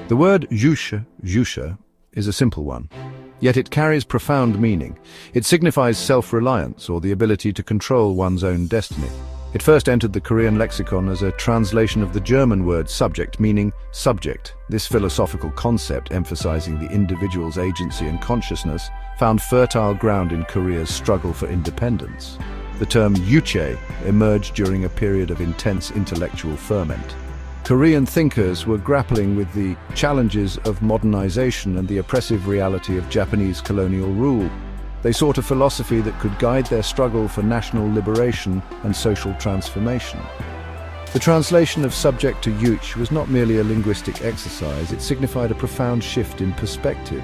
The word Juche, is a simple one, yet it carries profound meaning. It signifies self-reliance or the ability to control one's own destiny. It first entered the Korean lexicon as a translation of the German word subject, meaning subject. This philosophical concept, emphasizing the individual's agency and consciousness, found fertile ground in Korea's struggle for independence. The term Juche emerged during a period of intense intellectual ferment. Korean thinkers were grappling with the challenges of modernization and the oppressive reality of Japanese colonial rule. They sought a philosophy that could guide their struggle for national liberation and social transformation. The translation of subject to Juche was not merely a linguistic exercise, it signified a profound shift in perspective.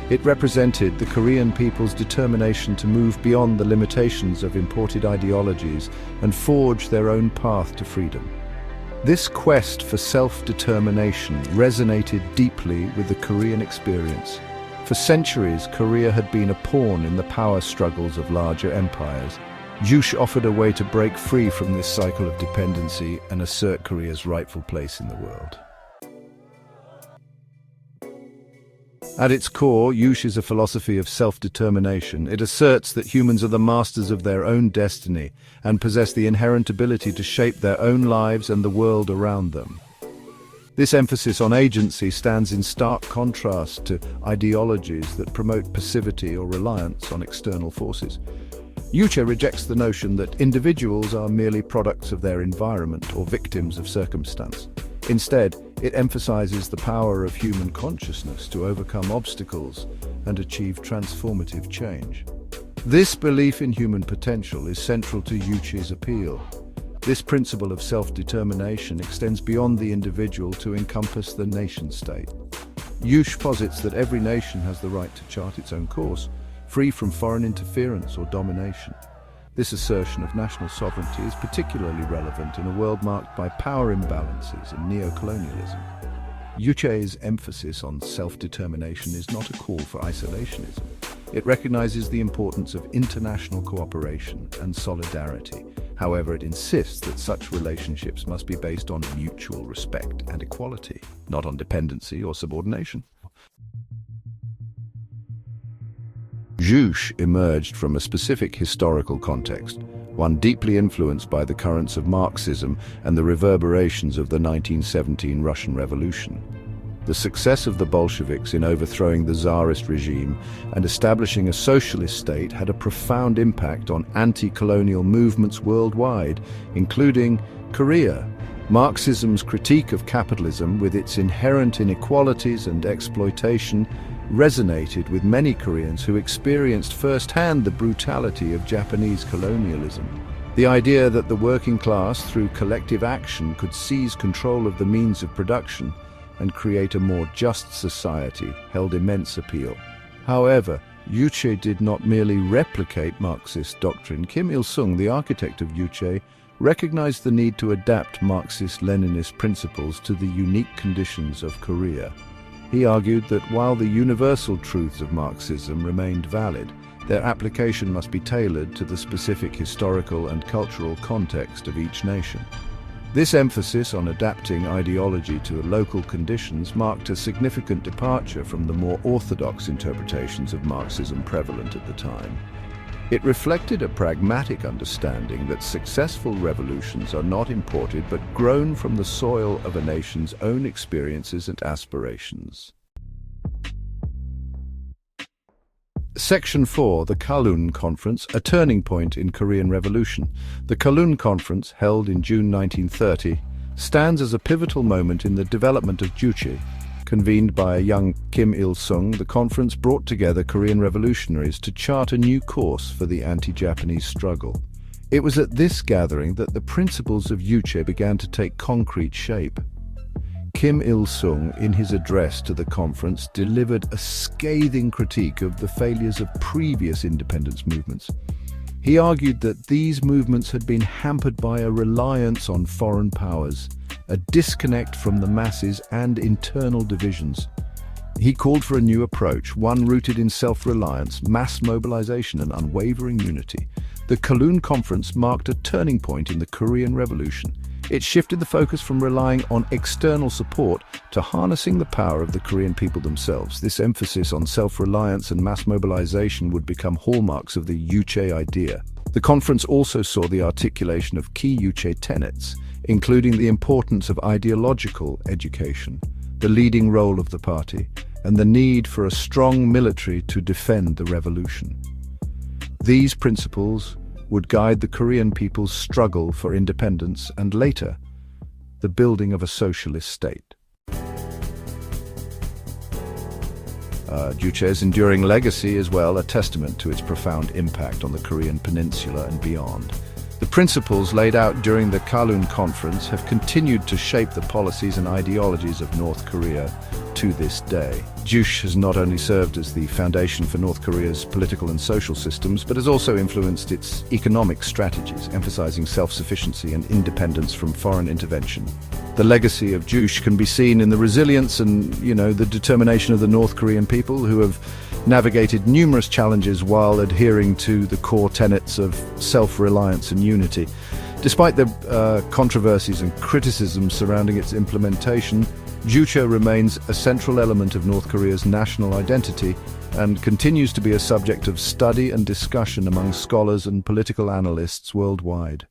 It represented the Korean people's determination to move beyond the limitations of imported ideologies and forge their own path to freedom. This quest for self-determination resonated deeply with the Korean experience. For centuries, Korea had been a pawn in the power struggles of larger empires. Juche offered a way to break free from this cycle of dependency and assert Korea's rightful place in the world. At its core, Juche is a philosophy of self-determination. It asserts that humans are the masters of their own destiny and possess the inherent ability to shape their own lives and the world around them. This emphasis on agency stands in stark contrast to ideologies that promote passivity or reliance on external forces. Juche rejects the notion that individuals are merely products of their environment or victims of circumstance. Instead, it emphasizes the power of human consciousness to overcome obstacles and achieve transformative change. This belief in human potential is central to Juche's appeal. This principle of self-determination extends beyond the individual to encompass the nation-state. Juche posits that every nation has the right to chart its own course, free from foreign interference or domination. This assertion of national sovereignty is particularly relevant in a world marked by power imbalances and neo-colonialism. Juche's emphasis on self-determination is not a call for isolationism. It recognizes the importance of international cooperation and solidarity. However, it insists that such relationships must be based on mutual respect and equality, not on dependency or subordination. Juche emerged from a specific historical context, one deeply influenced by the currents of Marxism and the reverberations of the 1917 Russian Revolution. The success of the Bolsheviks in overthrowing the Tsarist regime and establishing a socialist state had a profound impact on anti-colonial movements worldwide, including Korea. Marxism's critique of capitalism, with its inherent inequalities and exploitation, resonated with many Koreans who experienced firsthand the brutality of Japanese colonialism. The idea that the working class, through collective action, could seize control of the means of production and create a more just society held immense appeal. However, Juche did not merely replicate Marxist doctrine. Kim Il-sung, the architect of Juche, recognized the need to adapt Marxist-Leninist principles to the unique conditions of Korea. He argued that while the universal truths of Marxism remained valid, their application must be tailored to the specific historical and cultural context of each nation. This emphasis on adapting ideology to local conditions marked a significant departure from the more orthodox interpretations of Marxism prevalent at the time. It reflected a pragmatic understanding that successful revolutions are not imported but grown from the soil of a nation's own experiences and aspirations. Section 4, the Kowloon Conference, a turning point in Korean Revolution. The Kowloon Conference, held in June 1930, stands as a pivotal moment in the development of Juche. Convened by a young Kim Il-sung, the conference brought together Korean revolutionaries to chart a new course for the anti-Japanese struggle. It was at this gathering that the principles of Juche began to take concrete shape. Kim Il-sung, in his address to the conference, delivered a scathing critique of the failures of previous independence movements. He argued that these movements had been hampered by a reliance on foreign powers, a disconnect from the masses and internal divisions. He called for a new approach, one rooted in self-reliance, mass mobilization and unwavering unity. The Kowloon Conference marked a turning point in the Korean Revolution. It shifted the focus from relying on external support to harnessing the power of the Korean people themselves. This emphasis on self-reliance and mass mobilization would become hallmarks of the Juche idea. The conference also saw the articulation of key Juche tenets, including the importance of ideological education, the leading role of the party, and the need for a strong military to defend the revolution. These principles would guide the Korean people's struggle for independence and later, the building of a socialist state. Juche's enduring legacy is, well, a testament to its profound impact on the Korean peninsula and beyond. The principles laid out during the Kowloon Conference have continued to shape the policies and ideologies of North Korea to this day. Juche has not only served as the foundation for North Korea's political and social systems, but has also influenced its economic strategies, emphasizing self-sufficiency and independence from foreign intervention. The legacy of Juche can be seen in the resilience and, the determination of the North Korean people, who have navigated numerous challenges while adhering to the core tenets of self-reliance and unity. Despite the controversies and criticisms surrounding its implementation, Juche remains a central element of North Korea's national identity and continues to be a subject of study and discussion among scholars and political analysts worldwide.